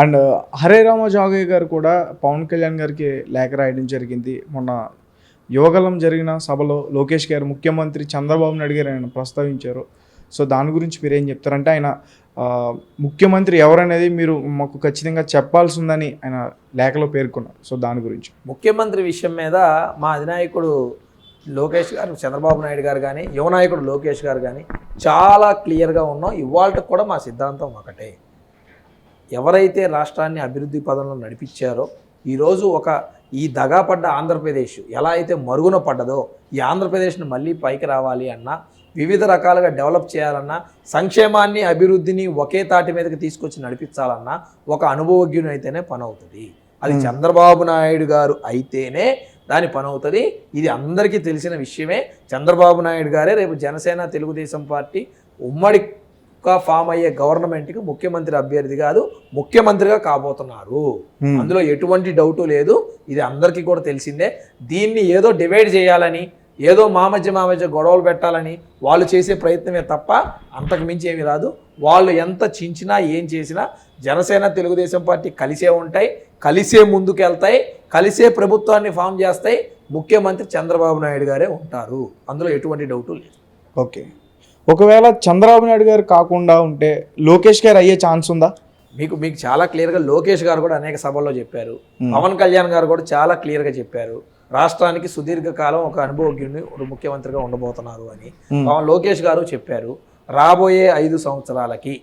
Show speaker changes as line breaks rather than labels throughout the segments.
And Hare Rama Jogayya గారు కూడా పవన్ కళ్యాణ్ గారికి లేఖ రాయడం జరిగింది. మొన్న యువగలం జరిగిన సభలో లోకేష్ గారు ముఖ్యమంత్రి చంద్రబాబు నాయుడు గారు ఆయన ప్రస్తావించారు. సో దాని గురించి మీరేం చెప్తారంటే ఆయన ముఖ్యమంత్రి ఎవరనేది మీరు మాకు ఖచ్చితంగా చెప్పాల్సి ఉందని ఆయన లేఖలో పేర్కొన్నారు. సో దాని గురించి
ముఖ్యమంత్రి విషయం మీద మా అధినాయకుడు లోకేష్ గారు, చంద్రబాబు నాయుడు గారు కానీ, యువ నాయకుడు లోకేష్ గారు కానీ చాలా క్లియర్గా ఉన్నాం. ఇవాళకి కూడా మా సిద్ధాంతం ఒకటే. ఎవరైతే రాష్ట్రాన్ని అభివృద్ధి పదంలో నడిపించారో ఈరోజు ఈ దగాపడ్డ ఆంధ్రప్రదేశ్ ఎలా అయితే మరుగున పడ్డదో ఈ ఆంధ్రప్రదేశ్ని మళ్ళీ పైకి రావాలి అన్నా, వివిధ రకాలుగా డెవలప్ చేయాలన్నా, సంక్షేమాన్ని అభివృద్ధిని ఒకే తాటి మీదకి తీసుకొచ్చి నడిపించాలన్నా ఒక అనుభవజ్ఞుని అయితేనే పని అవుతుంది. అది చంద్రబాబు నాయుడు గారు అయితేనే దాని పని అవుతుంది. ఇది అందరికీ తెలిసిన విషయమే. చంద్రబాబు నాయుడు గారే రేపు జనసేన తెలుగుదేశం పార్టీ ఉమ్మడిగా ఫామ్ అయ్యే గవర్నమెంట్కి ముఖ్యమంత్రి అభ్యర్థి కాదు, ముఖ్యమంత్రిగా కాబోతున్నారు. అందులో ఎటువంటి డౌటు లేదు. ఇది అందరికీ కూడా తెలిసిందే. దీన్ని ఏదో డివైడ్ చేయాలని, ఏదో మా మధ్య గొడవలు పెట్టాలని వాళ్ళు చేసే ప్రయత్నమే తప్ప అంతకు మించి ఏమీ రాదు. వాళ్ళు ఎంత చించినా ఏం చేసినా జనసేన తెలుగుదేశం పార్టీ కలిసే ఉంటాయి, కలిసే ముందుకెళ్తాయి, కలిసే ప్రభుత్వాన్ని ఫామ్ చేస్తాయి. ముఖ్యమంత్రి చంద్రబాబు నాయుడు గారే ఉంటారు. అందులో ఎటువంటి డౌటు లేదు.
ఓకే, ఒకవేళ చంద్రబాబు నాయుడు గారు కాకుండా ఉంటే లోకేష్ గారు అయ్యే ఛాన్స్ ఉందా?
మీకు చాలా క్లియర్గా లోకేష్ గారు కూడా అనేక సభల్లో చెప్పారు. పవన్ కళ్యాణ్ గారు కూడా చాలా క్లియర్గా చెప్పారు. రాష్ట్రానికి సుదీర్ఘకాలం ఒక అనుభవజ్ఞుని ముఖ్యమంత్రిగా ఉండబోతున్నారు అని లోకేష్ గారు చెప్పారు. రాబోయే 5 సంవత్సరాలకి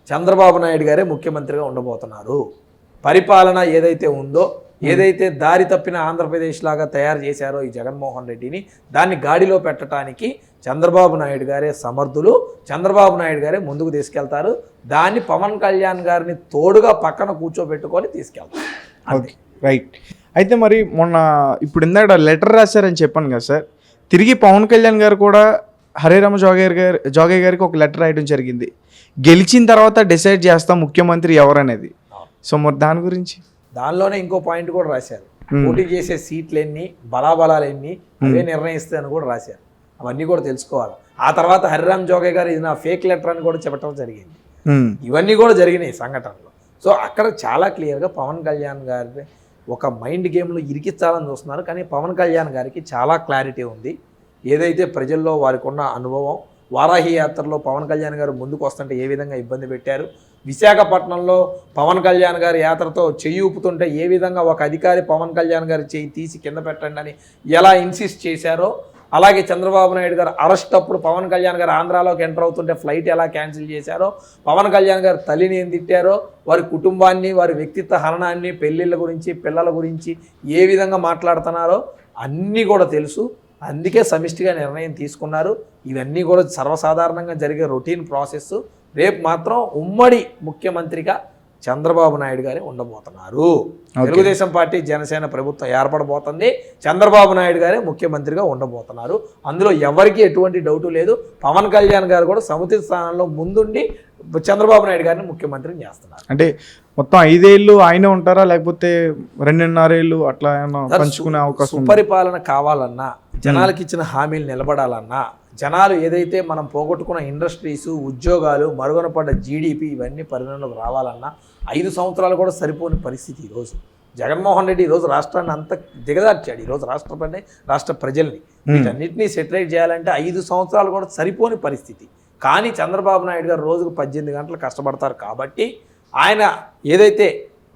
చంద్రబాబు నాయుడు గారే ముఖ్యమంత్రిగా ఉండబోతున్నారు. పరిపాలన ఏదైతే ఉందో, ఏదైతే దారి తప్పిన ఆంధ్రప్రదేశ్ లాగా తయారు చేశారో ఈ జగన్మోహన్ రెడ్డిని, దాన్ని గాడిలో పెట్టడానికి చంద్రబాబు నాయుడు గారే సమర్థులు. చంద్రబాబు నాయుడు గారే ముందుకు తీసుకెళ్తారు. దాన్ని పవన్ కళ్యాణ్ గారిని తోడుగా పక్కన కూర్చోబెట్టుకొని తీసుకెళ్తారు.
Okay, right. అయితే మరి మొన్న ఇప్పుడు ఇందాక లెటర్ రాశారని చెప్పాను కదా సార్, తిరిగి పవన్ కళ్యాణ్ గారు కూడా హరే రామ జోగయ్య గారికి ఒక లెటర్ రాయడం జరిగింది. గెలిచిన తర్వాత డిసైడ్ చేస్తాం ముఖ్యమంత్రి ఎవరనేది. సో మరి దాని గురించి
దానిలోనే ఇంకో పాయింట్ కూడా రాశారు. పోటీ చేసే సీట్లు ఎన్ని, బలాబలాలు ఎన్ని అవే నిర్ణయిస్తాయని కూడా రాశారు. అవన్నీ కూడా తెలుసుకోవాలి. ఆ తర్వాత హరిరామ్ జోగయ్య గారు ఇది నా ఫేక్ లెటర్ అని కూడా చెప్పడం జరిగింది. ఇవన్నీ కూడా జరిగినాయి సంఘటనలు. సో అక్కడ చాలా క్లియర్గా పవన్ కళ్యాణ్ గారి ఒక మైండ్ గేమ్లో ఇరికించాలని చూస్తున్నారు. కానీ పవన్ కళ్యాణ్ గారికి చాలా క్లారిటీ ఉంది. ఏదైతే ప్రజల్లో వారికి ఉన్న అనుభవం, వారాహి యాత్రలో పవన్ కళ్యాణ్ గారు ముందుకు వస్తుంటే ఏ విధంగా ఇబ్బంది పెట్టారు, విశాఖపట్నంలో పవన్ కళ్యాణ్ గారి యాత్రతో చెయ్యి ఊపుతుంటే ఏ విధంగా ఒక అధికారి పవన్ కళ్యాణ్ గారి చెయ్యి తీసి కింద పెట్టండి అని ఎలా ఇన్సిస్ట్ చేశారో, అలాగే చంద్రబాబు నాయుడు గారు అరెస్ట్ అప్పుడు పవన్ కళ్యాణ్ గారు ఆంధ్రాలోకి ఎంటర్ అవుతుంటే ఫ్లైట్ ఎలా క్యాన్సిల్ చేశారో, పవన్ కళ్యాణ్ గారు తల్లిని ఏం తిట్టారో, వారి కుటుంబాన్ని, వారి వ్యక్తిత్వ హరణాన్ని, పెళ్ళిళ్ళ గురించి, పిల్లల గురించి ఏ విధంగా మాట్లాడుతున్నారో అన్నీ కూడా తెలుసు. అందుకే సమిష్టిగా నిర్ణయం తీసుకున్నారు. ఇవన్నీ కూడా సర్వసాధారణంగా జరిగే రొటీన్ ప్రాసెస్. రేపు మాత్రం ఉమ్మడి ముఖ్యమంత్రిగా చంద్రబాబు నాయుడు గారే ఉండబోతున్నారు. తెలుగుదేశం పార్టీ జనసేన ప్రభుత్వం ఏర్పడబోతుంది. చంద్రబాబు నాయుడు గారే ముఖ్యమంత్రిగా ఉండబోతున్నారు. అందులో ఎవరికి ఎటువంటి డౌటు లేదు. పవన్ కళ్యాణ్ గారు కూడా సముచిత స్థానంలో ముందుండి చంద్రబాబు నాయుడు గారిని ముఖ్యమంత్రిని చేస్తున్నారు.
అంటే మొత్తం 5 ఏళ్ళు ఆయన ఉంటారా, లేకపోతే 2.5 ఏళ్ళు అట్లా పంచుకునే అవకాశం?
సుపరిపాలన కావాలన్నా, జనాలకి ఇచ్చిన హామీలు నిలబడాలన్నా, జనాలు ఏదైతే మనం పోగొట్టుకున్న ఇండస్ట్రీస్, ఉద్యోగాలు, మరుగున పడ్డ జీడిపి ఇవన్నీ పరిగణలోకి రావాలన్నా 5 సంవత్సరాలు కూడా సరిపోని పరిస్థితి. ఈరోజు జగన్మోహన్ రెడ్డి ఈరోజు రాష్ట్రాన్ని అంత దిగదార్చాడు. ఈరోజు రాష్ట్ర ప్రజల్ని వీటన్నిటినీ సెటిలైట్ చేయాలంటే 5 సంవత్సరాలు కూడా సరిపోని పరిస్థితి. కానీ చంద్రబాబు నాయుడు గారు రోజుకు 18 గంటలు కష్టపడతారు. కాబట్టి ఆయన ఏదైతే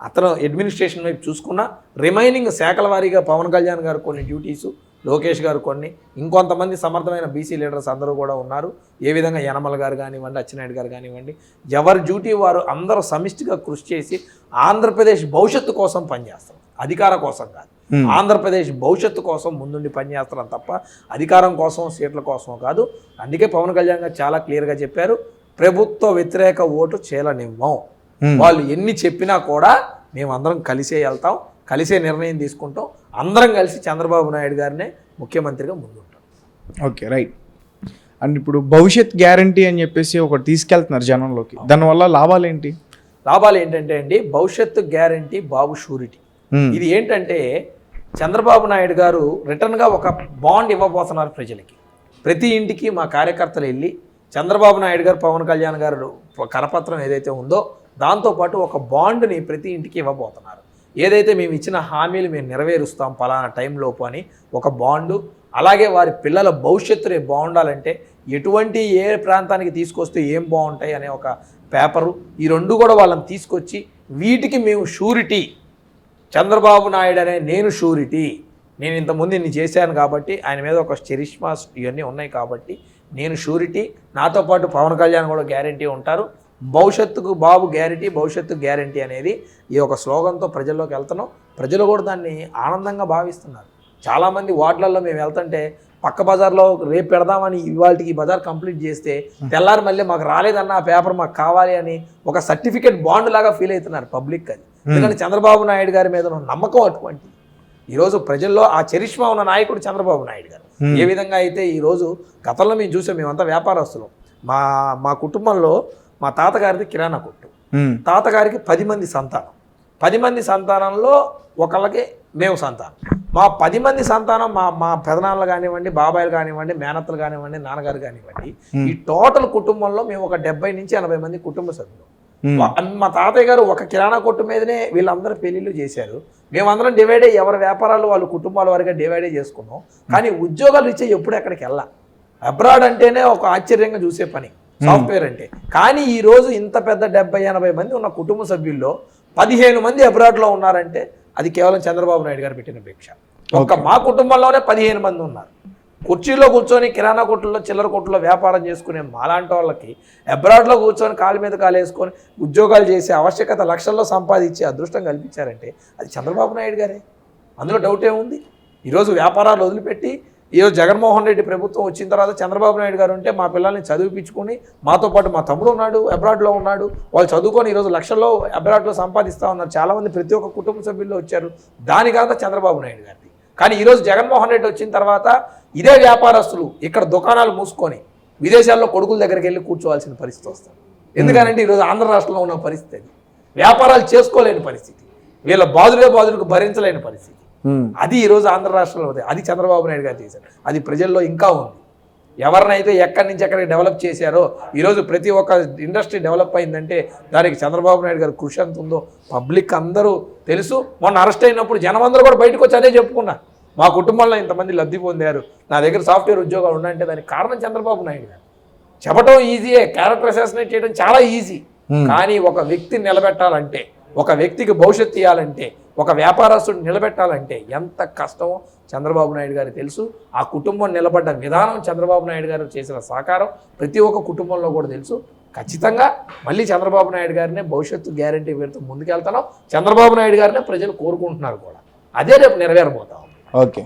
అతను అడ్మినిస్ట్రేషన్ వైపు చూసుకున్నా, రిమైనింగ్ శాఖల వారీగా పవన్ కళ్యాణ్ గారు కొన్ని డ్యూటీసు, లోకేష్ గారు కొన్ని, ఇంకొంతమంది సమర్థమైన బీసీ లీడర్స్ అందరూ కూడా ఉన్నారు. ఏ విధంగా యనమల గారు కానివ్వండి, అచ్చెన్నాయుడు గారు కానివ్వండి, ఎవరి డ్యూటీ వారు అందరూ సమిష్టిగా కృషి చేసి ఆంధ్రప్రదేశ్ భవిష్యత్తు కోసం పనిచేస్తారు. అధికార కోసం కాదు, ఆంధ్రప్రదేశ్ భవిష్యత్తు కోసం ముందుండి పనిచేస్తున్నాం తప్ప అధికారం కోసం, సీట్ల కోసం కాదు. అందుకే పవన్ కళ్యాణ్ గారు చాలా క్లియర్గా చెప్పారు, ప్రభుత్వ వ్యతిరేక ఓటు చేయలనివ్వం. వాళ్ళు ఎన్ని చెప్పినా కూడా మేమందరం కలిసే వెళ్తాం, కలిసే నిర్ణయం తీసుకుంటాం, అందరం కలిసి చంద్రబాబు నాయుడు గారినే ముఖ్యమంత్రిగా ముందుంటాం.
Okay, right. అండ్ ఇప్పుడు భవిష్యత్ గ్యారంటీ అని చెప్పేసి ఒకటి తీసుకెళ్తున్నారు జనంలోకి, దానివల్ల లాభాలు ఏంటి?
లాభాలు ఏంటంటే అండి, భవిష్యత్తు గ్యారంటీ, బాబు షూరిటీ. ఇది ఏంటంటే చంద్రబాబు నాయుడు గారు రిటర్న్గా ఒక బాండ్ ఇవ్వబోతున్నారు ప్రజలకి. ప్రతి ఇంటికి మా కార్యకర్తలు వెళ్ళి చంద్రబాబు నాయుడు గారు, పవన్ కళ్యాణ్ గారు కరపత్రం ఏదైతే ఉందో దాంతోపాటు ఒక బాండ్ని ప్రతి ఇంటికి ఇవ్వబోతున్నారు. ఏదైతే మేము ఇచ్చిన హామీలు మేము నెరవేరుస్తాం పలానా టైంలోపు అని ఒక బాండు, అలాగే వారి పిల్లల భవిష్యత్తు రేపు బాగుండాలంటే ఎటువంటి ఏ ప్రాంతానికి తీసుకొస్తే ఏం బాగుంటాయి అనే ఒక పేపరు, ఈ రెండు కూడా వాళ్ళని తీసుకొచ్చి వీటికి మేము షూరిటీ, చంద్రబాబు నాయుడు అనే నేను షూరిటీ, నేను ఇంతకుముందు ఇన్ని చేశాను కాబట్టి ఆయన మీద ఒక చరిష్మా ఇవన్నీ ఉన్నాయి కాబట్టి నేను షూరిటీ, నాతో పాటు పవన్ కళ్యాణ్ కూడా గ్యారంటీ ఉంటారు, భవిష్యత్తుకు బాబు గ్యారంటీ, భవిష్యత్తుకు గ్యారంటీ అనేది ఈ ఒక స్లోగన్తో ప్రజల్లోకి వెళ్తున్నాం. ప్రజలు కూడా దాన్ని ఆనందంగా భావిస్తున్నారు. చాలామంది వార్డులలో మేము వెళ్తుంటే పక్క బజార్లో రేపు పెడదామని ఇవాళకి ఈ బజార్ కంప్లీట్ చేస్తే తెల్లారి మళ్ళీ మాకు రాలేదన్న ఆ పేపర్ మాకు కావాలి అని ఒక సర్టిఫికేట్ బాండ్ లాగా ఫీల్ అవుతున్నారు పబ్లిక్. అది ఎందుకంటే చంద్రబాబు నాయుడు గారి మీద ఉన్న నమ్మకం అటువంటిది. ఈరోజు ప్రజల్లో ఆ చరిష్మా ఉన్న నాయకుడు చంద్రబాబు నాయుడు గారు. ఏ విధంగా అయితే ఈరోజు గతంలో మేము చూసాం, మేమంతా వ్యాపారస్తులు, మా కుటుంబంలో మా తాతగారిది కిరాణా కొట్టు, తాతగారికి 10 మంది సంతానం, 10 మంది సంతానంలో ఒకళ్ళకి మేము సంతానం. మా 10 మంది సంతానం మా పెదనాన్నలు కానివ్వండి, బాబాయిలు కానివ్వండి, మేనత్తలు కానివ్వండి, నాన్నగారు కానివ్వండి, ఈ టోటల్ కుటుంబంలో మేము ఒక 70 నుంచి 80 మంది కుటుంబ సభ్యులు. మా తాతయ్య గారు ఒక కిరాణా కొట్టు మీదనే వీళ్ళందరూ పెళ్లిళ్ళు చేశారు. మేమందరం డివైడ్ అయ్యి ఎవరి వ్యాపారాలు వాళ్ళు కుటుంబాల వారిగా డివైడ్ చేసుకున్నాం. కానీ ఉద్యోగాలు ఇచ్చే ఎప్పుడు ఎక్కడికి వెళ్ళా. అబ్రాడ్ అంటేనే ఒక ఆశ్చర్యంగా చూసే పని సాఫ్ట్వేర్ అంటే. కానీ ఈరోజు ఇంత పెద్ద 70-80 మంది ఉన్న కుటుంబ సభ్యుల్లో 15 మంది అబ్రాడ్లో ఉన్నారంటే అది కేవలం చంద్రబాబు నాయుడు గారు పెట్టిన భిక్ష. ఒక్క మా కుటుంబంలోనే 15 మంది ఉన్నారు. కుర్చీలో కూర్చొని కిరాణా కొట్టుల్లో, చిల్లర కొట్టుల్లో వ్యాపారం చేసుకునే మాలాంటి వాళ్ళకి అబ్రాడ్లో కూర్చొని కాలు మీద కాలు వేసుకొని ఉద్యోగాలు చేసే ఆవశ్యకత, లక్షల్లో సంపాదించే అదృష్టం కల్పించారంటే అది చంద్రబాబు నాయుడు గారే. అందులో డౌట్ ఏముంది? ఈరోజు వ్యాపారాలు వదిలిపెట్టి ఈరోజు జగన్మోహన్ రెడ్డి ప్రభుత్వం వచ్చిన తర్వాత చంద్రబాబు నాయుడు గారు ఉంటే మా పిల్లల్ని చదివిపించుకొని, మాతో పాటు మా తమ్ముడు ఉన్నాడు అబ్రాడ్లో ఉన్నాడు, వాళ్ళు చదువుకొని ఈరోజు లక్షల్లో అబ్రాడ్లో సంపాదిస్తూ ఉన్నారు. చాలామంది ప్రతి ఒక్క కుటుంబ సభ్యుల్లో వచ్చారు. దానికంతా చంద్రబాబు నాయుడు గారిది. కానీ ఈరోజు జగన్మోహన్ రెడ్డి వచ్చిన తర్వాత ఇదే వ్యాపారస్తులు ఇక్కడ దుకాణాలు మూసుకొని విదేశాల్లో కొడుకుల దగ్గరికి వెళ్ళి కూర్చోవాల్సిన పరిస్థితి వస్తుంది. ఎందుకంటే ఈరోజు ఆంధ్ర రాష్ట్రంలో ఉన్న పరిస్థితి అది. వ్యాపారాలు చేసుకోలేని పరిస్థితి, వీళ్ళ బాధులకు భరించలేని పరిస్థితి. అది ఈరోజు ఆంధ్ర రాష్ట్రంలో ఉంది. అది చంద్రబాబు నాయుడు గారు చేశారు. అది ప్రజల్లో ఇంకా ఉంది. ఎవరినైతే ఎక్కడి నుంచి ఎక్కడికి డెవలప్ చేశారో, ఈరోజు ప్రతి ఒక్క ఇండస్ట్రీ డెవలప్ అయిందంటే దానికి చంద్రబాబు నాయుడు గారి కృషి ఎంత ఉందో పబ్లిక్ అందరూ తెలుసు. మొన్న అరెస్ట్ అయినప్పుడు జనం అందరూ కూడా బయటకు వచ్చి అదే చెప్పుకున్నారు, మా కుటుంబంలో ఇంతమంది లబ్ధి పొందారు, నా దగ్గర సాఫ్ట్వేర్ ఉద్యోగాలు ఉన్నాయంటే దానికి కారణం చంద్రబాబు నాయుడు గారు. చెప్పడం ఈజీయే, క్యారెక్టర్ అసాసినేట్ చేయడం చాలా ఈజీ. కానీ ఒక వ్యక్తిని నిలబెట్టాలంటే, ఒక వ్యక్తికి భవిష్యత్తు ఇవ్వాలంటే, ఒక వ్యాపారస్తుడిని నిలబెట్టాలంటే ఎంత కష్టమో చంద్రబాబు నాయుడు గారికి తెలుసు. ఆ కుటుంబం నిలబడ్డ విధానం, చంద్రబాబు నాయుడు గారు చేసిన సహకారం ప్రతి ఒక్క కుటుంబంలో కూడా తెలుసు. ఖచ్చితంగా మళ్ళీ చంద్రబాబు నాయుడు గారినే భవిష్యత్తు గ్యారంటీ పేరుతో ముందుకెళ్తున్నాం. చంద్రబాబు నాయుడు గారినే ప్రజలు కోరుకుంటున్నారు కూడా. అదే రేపు నెరవేరబోతాం.
ఓకే.